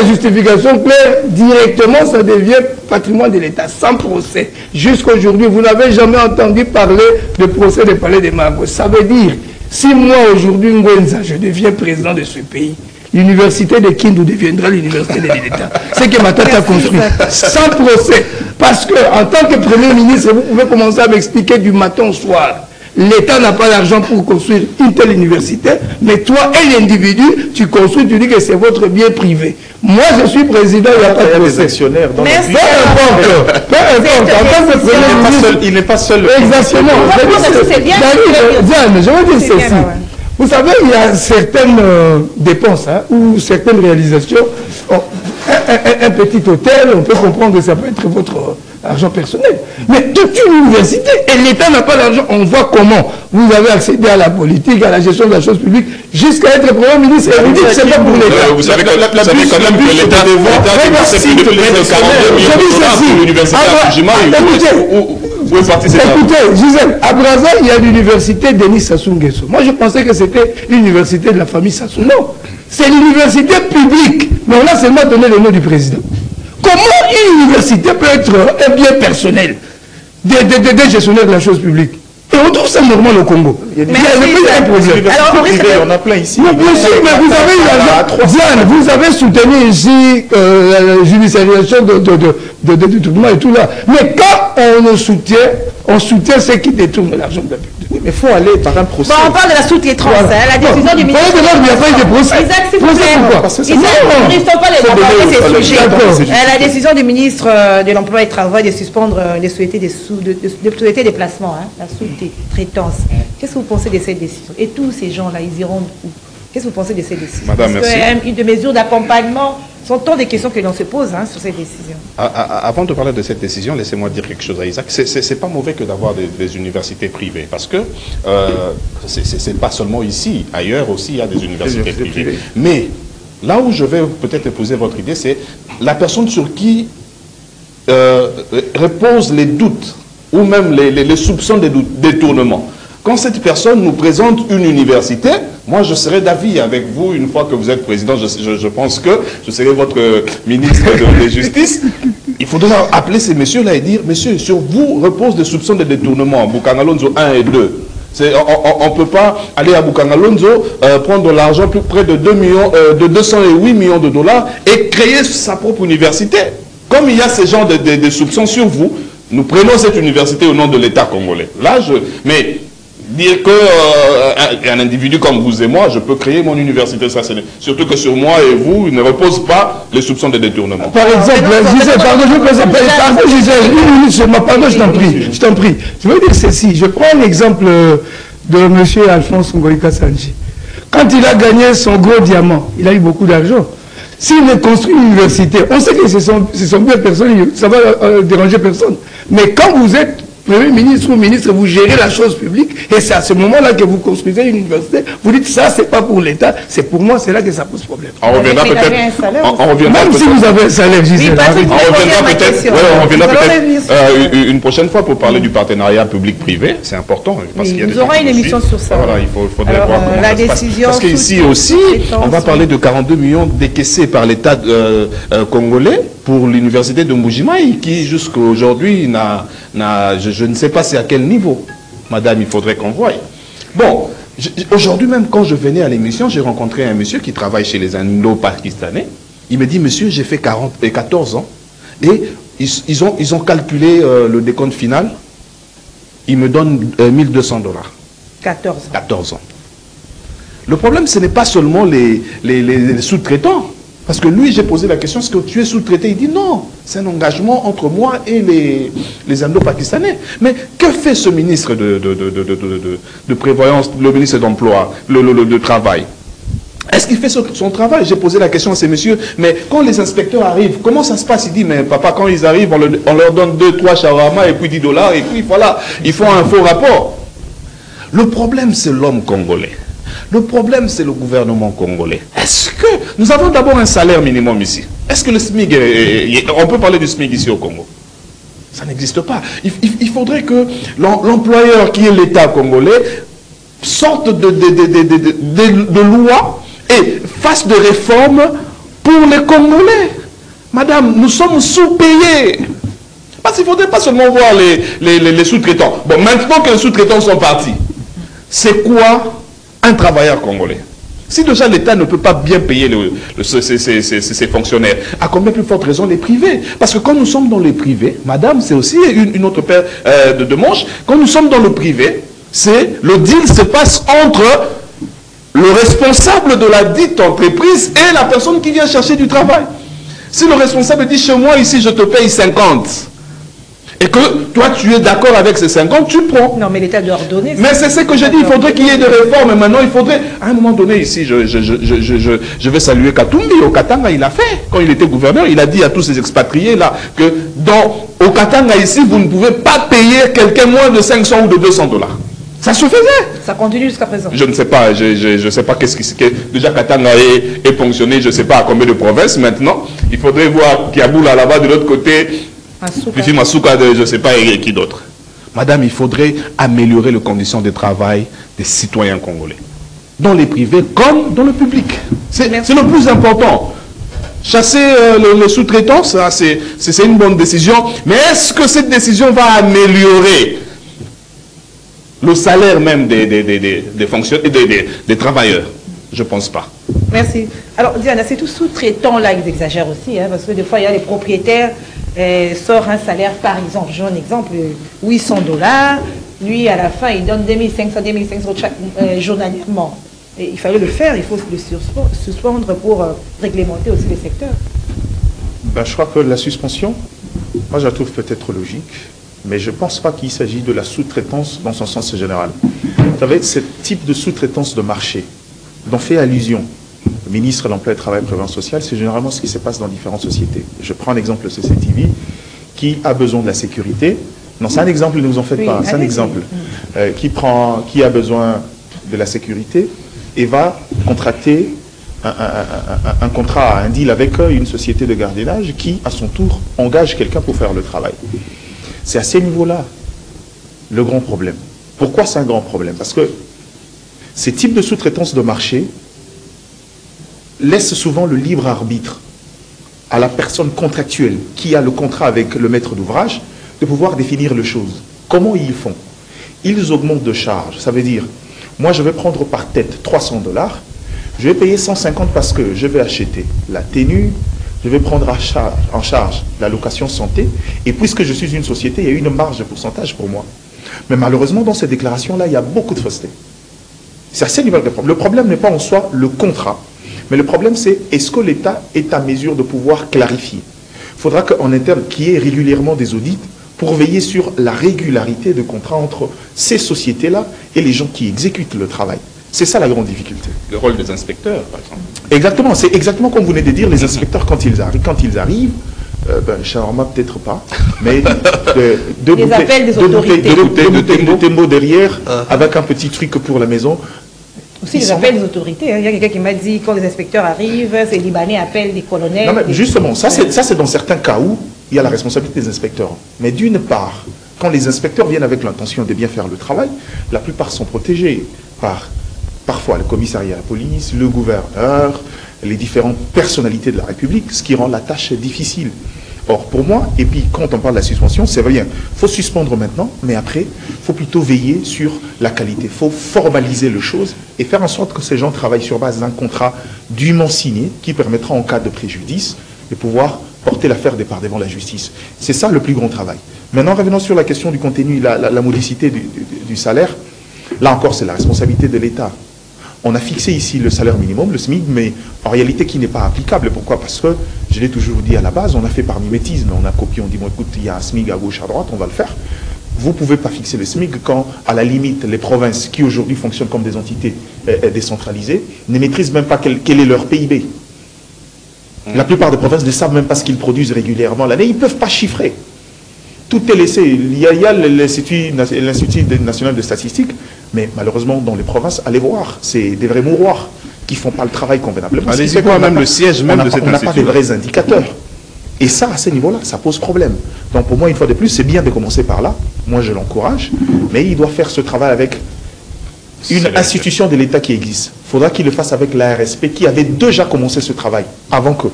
justification claire, directement ça devient patrimoine de l'État, sans procès. Jusqu'à aujourd'hui, vous n'avez jamais entendu parler de procès des palais de marbre. Ça veut dire, si moi aujourd'hui, Ngwenza, je deviens président de ce pays, l'université de Kindu deviendra l'université de l'État. C'est que ma tante a construit, sans procès. Parce que en tant que Premier ministre, vous pouvez commencer à m'expliquer du matin au soir. L'État n'a pas l'argent pour construire une telle université, mais toi, un individu, tu construis, tu dis que c'est votre bien privé. Moi, je suis président, il n'y a pas de procès. Actionnaires dans peu importe. En tant que Premier ministre, il n'est pas seul. Exactement. Diane, je veux dire ceci. Vous savez, il y a certaines dépenses ou certaines réalisations. Un petit hôtel, on peut comprendre que ça peut être votre argent personnel. Mais toute une université, et l'État n'a pas d'argent. On voit comment vous avez accédé à la politique, à la gestion de la chose publique, jusqu'à être Premier ministre. Et vous dites que ce n'est pas pour l'État. Vous savez quand même que l'État a dépensé plus de 42 millions de dollars pour l'université à Fujima. Écoutez, Gisèle, à Brazza, il y a l'université Denis Sassou Nguesso. Moi, je pensais que c'était l'université de la famille Sassou. Non, c'est l'université publique. Mais on a seulement donné le nom du président. Comment une université peut être un bien personnel des gestionnaires de la chose publique? Et on trouve ça normal au Congo. Il y a un problème. Alors, on a plein ici. Mais bien sûr, mais vous avez eu l'argent. Diane, vous avez soutenu ici la judiciarisation de détournement et tout là. Mais quand on soutient ceux qui détournent l'argent de la public. Mais il faut aller par un procès. Bon, on parle de la sous-traitance, la décision du ministre. Il n'y a pas eu de procès. Isaac, s'il vous plaît. Nous ne restons pas les embarquer ces sujets. La décision du ministre de l'Emploi et du Travail de suspendre les sociétés des placements, la sous-traitance. Qu'est-ce que vous pensez de cette décision? Et tous ces gens-là, ils iront où? Qu'est-ce que vous pensez de cette décision? Madame, merci. Parce que des mesures d'accompagnement sont tant des questions que l'on se pose sur cette décision. Avant de parler de cette décision, laissez-moi dire quelque chose à Isaac. C'est pas mauvais que d'avoir des universités privées, parce que c'est pas seulement ici, ailleurs aussi il y a des universités privées. Mais là où je vais peut-être épouser votre idée, c'est la personne sur qui reposent les doutes ou même les soupçons de détournement. Quand cette personne nous présente une université, moi je serai d'avis avec vous, une fois que vous êtes président, je pense que je serai votre ministre de Justice. Il faudra appeler ces messieurs-là et dire, messieurs, sur vous repose des soupçons de détournement, Bukangalonzo 1 et 2. On ne peut pas aller à Bukangalonzo, prendre l'argent plus près de 208 millions de dollars et créer sa propre université. Comme il y a ce genre de soupçons sur vous, nous prenons cette université au nom de l'État congolais. Là, mais dire qu'un individu comme vous et moi, je peux créer mon université, ça, surtout que sur moi et vous, il ne repose pas les soupçons de détournement. Par exemple, Gisèle, je t'en prie. Je veux dire ceci, je prends l'exemple de M. Alphonse Ngoïka Sanji. Quand il a gagné son gros diamant, il a eu beaucoup d'argent. S'il ne construit une université, on sait que ce sont bien personnes, ça va déranger personne. Mais quand vous êtes Premier ministre ou ministre, vous gérez la chose publique et c'est à ce moment-là que vous construisez une université. Vous dites ça, c'est pas pour l'État, c'est pour moi, c'est là que ça pose problème. On reviendra peut-être. Même si vous avez un salaire, Gisèle. On reviendra peut-être une prochaine fois pour parler du partenariat public-privé. C'est important. Parce qu'il y a nous aurons une émission sur ça. Voilà, il faudrait voir comment la décision. Parce qu'ici aussi, on va parler de 42 millions décaissés par l'État congolais pour l'université de Mbujimayi, qui jusqu'à aujourd'hui je ne sais pas c'est à quel niveau. Madame, il faudrait qu'on voie. Bon, aujourd'hui même, quand je venais à l'émission, j'ai rencontré un monsieur qui travaille chez les Indo-Pakistanais. Il me dit, monsieur, j'ai fait 14 ans et ils ont calculé le décompte final. Ils me donnent $1200. 14 ans. Le problème, ce n'est pas seulement les sous-traitants. Parce que lui, j'ai posé la question, est-ce que tu es sous-traité? Il dit non, c'est un engagement entre moi et les Indo-Pakistanais. Mais que fait ce ministre de prévoyance, le ministre d'Emploi, de Travail? Est-ce qu'il fait son travail? J'ai posé la question à ces messieurs, mais quand les inspecteurs arrivent, comment ça se passe? Il dit, mais papa, quand ils arrivent, on leur donne 2-3 shawarma et puis $10, et puis voilà, ils font un faux rapport. Le problème, c'est l'homme congolais. Le problème, c'est le gouvernement congolais. Est-ce que nous avons d'abord un salaire minimum ici? Est-ce que le SMIC, on peut parler du SMIC ici au Congo? Ça n'existe pas. Il faudrait que l'employeur, qui est l'État congolais, sorte de lois et fasse des réformes pour les Congolais. Madame, nous sommes sous-payés. Parce qu'il ne faudrait pas seulement voir les sous-traitants. Bon, maintenant que les sous-traitants sont partis, c'est quoi un travailleur congolais? Si déjà l'État ne peut pas bien payer ses fonctionnaires, à combien plus forte raison les privés? Parce que quand nous sommes dans les privés, madame, c'est aussi une autre paire de manches, quand nous sommes dans le privé, le deal se passe entre le responsable de la dite entreprise et la personne qui vient chercher du travail. Si le responsable dit, chez moi ici je te paye 50, et que toi tu es d'accord avec ces 50, tu prends. Non, mais l'État doit ordonner. Mais c'est ce que je dis, il faudrait qu'il y ait des réformes. Et maintenant, il faudrait, à un moment donné, ici, je vais saluer Katumbi. Au Katanga, il a fait, quand il était gouverneur, il a dit à tous ces expatriés là, que au Katanga, ici, vous ne pouvez pas payer quelqu'un moins de 500 ou de $200. Ça se faisait. Ça continue jusqu'à présent. Je ne sais pas, je ne sais pas qu'est-ce qui déjà Katanga est ponctionné, je ne sais pas à combien de provinces maintenant. Il faudrait voir Kiaboula là-bas de l'autre côté. Puis Masuka, je ne sais pas et qui d'autre. Madame, il faudrait améliorer les conditions de travail des citoyens congolais. Dans les privés comme dans le public. C'est le plus important. Chasser les sous-traitants, c'est une bonne décision. Mais est-ce que cette décision va améliorer le salaire même des fonctionnaires, des travailleurs? Je ne pense pas. Merci. Alors, Diana, c'est tout sous-traitant là, ils exagèrent aussi, hein, parce que des fois, il y a les propriétaires sort un salaire, par exemple, j'ai un exemple, $800. Lui, à la fin, il donne 2500 journalièrement. Et il fallait le faire, il faut se suspendre pour réglementer aussi les secteurs. Ben, je crois que la suspension, moi, je la trouve peut-être logique, mais je ne pense pas qu'il s'agit de la sous-traitance dans son sens général. Vous savez, ce type de sous-traitance de marché, dont fait allusion le ministre de l'Emploi, du Travail et de la Prévoyance sociale, c'est généralement ce qui se passe dans différentes sociétés. Je prends l'exemple de CCTV, qui a besoin de la sécurité. Non, c'est un exemple, ne vous en faites pas, c'est un exemple. Qui a besoin de la sécurité et va contracter un contrat, un deal avec une société de gardiennage qui, à son tour, engage quelqu'un pour faire le travail. C'est à ces niveaux-là le grand problème. Pourquoi c'est un grand problème? Parce que ces types de sous-traitance de marché laissent souvent le libre arbitre à la personne contractuelle qui a le contrat avec le maître d'ouvrage de pouvoir définir les choses. Comment ils font? Ils augmentent de charge. Ça veut dire, moi je vais prendre par tête 300 $, je vais payer 150 parce que je vais acheter la tenue, je vais prendre en charge la location santé, et puisque je suis une société, il y a une marge de pourcentage pour moi. Mais malheureusement, dans ces déclarations-là, il y a beaucoup de fausseté. C'est assez niveau de problème. Le problème n'est pas en soi le contrat, mais le problème c'est est-ce que l'État est à mesure de pouvoir clarifier. Il faudra qu'en interne, qu'il y ait régulièrement des audits pour veiller sur la régularité de contrat entre ces sociétés-là et les gens qui exécutent le travail. C'est ça la grande difficulté. Le rôle des inspecteurs, par exemple. Exactement, c'est exactement comme vous venez de dire, les inspecteurs quand ils arrivent, shawarma peut-être pas, mais deux mots derrière, avec un petit truc pour la maison. Aussi les appels des autorités. Il y a quelqu'un qui m'a dit quand les inspecteurs arrivent, ces Libanais appellent des colonels. Non, mais justement, ça c'est dans certains cas où il y a la responsabilité des inspecteurs. Mais d'une part, quand les inspecteurs viennent avec l'intention de bien faire le travail, la plupart sont protégés par parfois le commissariat à la police, le gouverneur, les différentes personnalités de la République, ce qui rend la tâche difficile. Or, pour moi, et puis quand on parle de la suspension, c'est rien. Il faut suspendre maintenant, mais après, il faut plutôt veiller sur la qualité. Il faut formaliser les choses et faire en sorte que ces gens travaillent sur base d'un contrat dûment signé qui permettra, en cas de préjudice, de pouvoir porter l'affaire des parts devant la justice. C'est ça le plus grand travail. Maintenant, revenons sur la question du contenu, la modicité du salaire. Là encore, c'est la responsabilité de l'État. On a fixé ici le salaire minimum, le SMIC, mais en réalité qui n'est pas applicable. Pourquoi? Parce que, je l'ai toujours dit à la base, on a fait par mimétisme. On a copié, on dit, bon écoute, il y a un SMIC à gauche, à droite, on va le faire. Vous ne pouvez pas fixer le SMIC quand, à la limite, les provinces qui aujourd'hui fonctionnent comme des entités décentralisées ne maîtrisent même pas quel est leur PIB. La plupart des provinces ne savent même pas ce qu'ils produisent régulièrement l'année. Ils ne peuvent pas chiffrer. Tout est laissé. Il y a l'Institut national de statistique, mais malheureusement, dans les provinces, allez voir, c'est des vrais mouroirs qui ne font pas le travail convenablement. Allez-y voir même le siège même de cet institut. On n'a pas des vrais indicateurs. Et ça, à ce niveau-là, ça pose problème. Donc pour moi, une fois de plus, c'est bien de commencer par là. Moi, je l'encourage. Mais il doit faire ce travail avec une institution de l'État qui existe. Il faudra qu'il le fasse avec l'ARSP qui avait déjà commencé ce travail avant que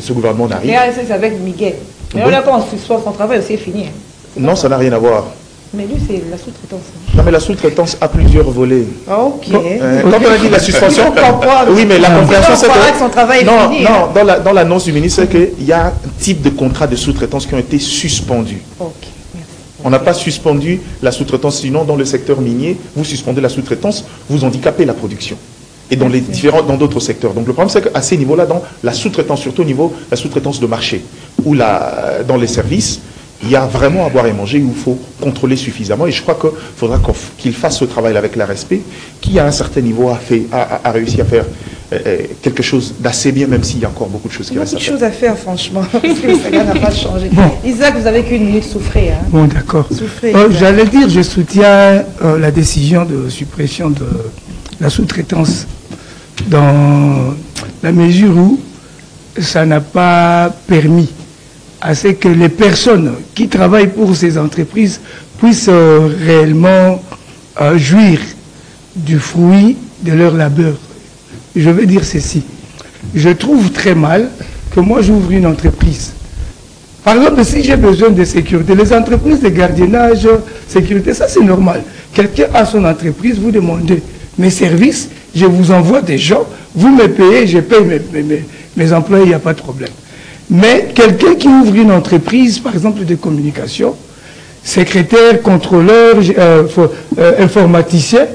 ce gouvernement n'arrive. L'ARSP, c'est avec Miguel. Mais là, quand on suspend son travail, c'est fini. Non, ça n'a rien à voir. Mais lui, c'est la sous-traitance. Non, mais la sous-traitance a plusieurs volets. Ok. Quand on a dit la suspension, oui, mais la compréhension, c'est que son travail est fini. Non, dans l'annonce du ministre, c'est qu'il y a un type de contrat de sous-traitance qui ont été suspendus. Ok, merci. On n'a pas suspendu la sous-traitance, sinon dans le secteur minier, vous suspendez la sous-traitance, vous handicapez la production. Et dans dans d'autres secteurs. Donc le problème, c'est qu'à ces niveaux-là, dans la sous-traitance, surtout au niveau de la sous-traitance de marché, ou dans les services, il y a vraiment à boire et manger où il faut contrôler suffisamment. Et je crois qu'il faudra qu'il fasse ce travail avec l'ARSP, qui à un certain niveau a réussi à faire quelque chose d'assez bien, même s'il y a encore beaucoup de choses qui restent à faire. Beaucoup de choses à faire, franchement, parce que le Sénégal n'a pas changé. Bon. Isaac, vous n'avez qu'une minute, souffrez. Hein. Bon, d'accord. J'allais dire, je soutiens la décision de suppression de la sous-traitance dans la mesure où ça n'a pas permis à ce que les personnes qui travaillent pour ces entreprises puissent réellement jouir du fruit de leur labeur. Je veux dire ceci. Je trouve très mal que moi j'ouvre une entreprise. Par exemple, si j'ai besoin de sécurité, les entreprises de gardiennage, sécurité, ça c'est normal. Quelqu'un a son entreprise, vous demandez mes services, je vous envoie des gens, vous me payez, je paye mes employés, il n'y a pas de problème. Mais quelqu'un qui ouvre une entreprise, par exemple de communication, secrétaire, contrôleur, informaticien,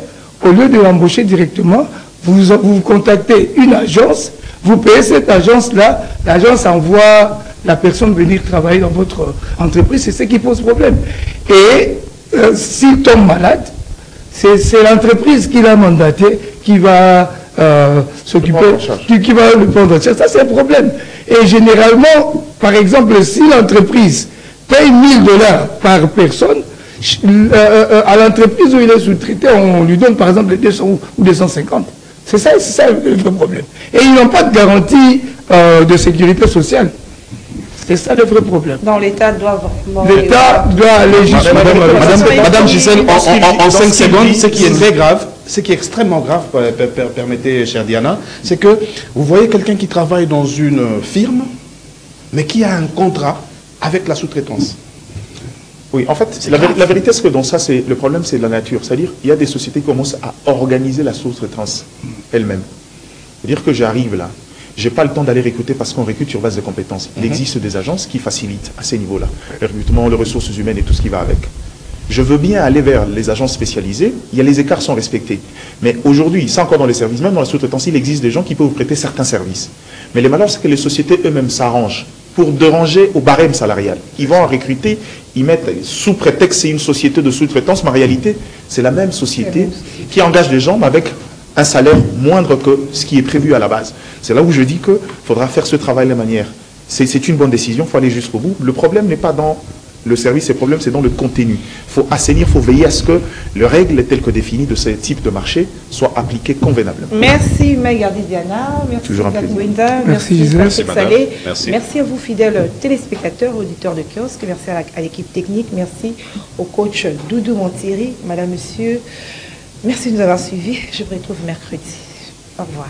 au lieu de l'embaucher directement, vous contactez une agence, vous payez cette agence-là, l'agence envoie la personne venir travailler dans votre entreprise, c'est ce qui pose problème. Et s'il tombe malade, c'est l'entreprise qui l'a mandaté qui va s'occuper, qui va le prendre en charge. Ça, c'est un problème. Et généralement, par exemple, si l'entreprise paye 1 000 $ par personne, à l'entreprise où il est sous-traité, on lui donne par exemple 200 ou 250. C'est ça le problème. Et ils n'ont pas de garantie de sécurité sociale. C'est ça le vrai problème. Non, l'État doit vraiment... L'État doit aller jusqu'à... Madame Gisèle, en 5 secondes, ce qui est dit. très grave, ce qui est extrêmement grave, permettez, chère Diana, c'est que vous voyez quelqu'un qui travaille dans une firme, mais qui a un contrat avec la sous-traitance. Oui, en fait, la vérité, c'est que dans ça, le problème, c'est de la nature. C'est-à-dire, il y a des sociétés qui commencent à organiser la sous-traitance elle-même. C'est-à-dire que j'arrive là, je n'ai pas le temps d'aller recruter parce qu'on recrute sur base de compétences. Il existe des agences qui facilitent à ces niveaux-là. Le recrutement, les ressources humaines et tout ce qui va avec. Je veux bien aller vers les agences spécialisées, les écarts sont respectés. Mais aujourd'hui, ça encore dans les services, même dans la sous-traitance, il existe des gens qui peuvent vous prêter certains services. Mais le malheur, c'est que les sociétés eux-mêmes s'arrangent pour déranger au barème salarial. Ils vont en recruter, ils mettent sous prétexte c'est une société de sous-traitance, mais en réalité, c'est la même société qui engage des gens avec un salaire moindre que ce qui est prévu à la base. C'est là où je dis qu'il faudra faire ce travail de manière. C'est une bonne décision, il faut aller jusqu'au bout. Le problème n'est pas dans le service, le problème c'est dans le contenu. Il faut assainir, il faut veiller à ce que les règles telles que définies de ce type de marché soient appliquées convenablement. Merci Maïgardi Diana, merci Toujours un plaisir. Gwenda, Merci Gisèle. Merci à vous fidèles téléspectateurs, auditeurs de kiosque, merci à l'équipe technique, merci au coach Doudou Montieri, madame, monsieur, merci de nous avoir suivis, je vous retrouve mercredi. Au revoir.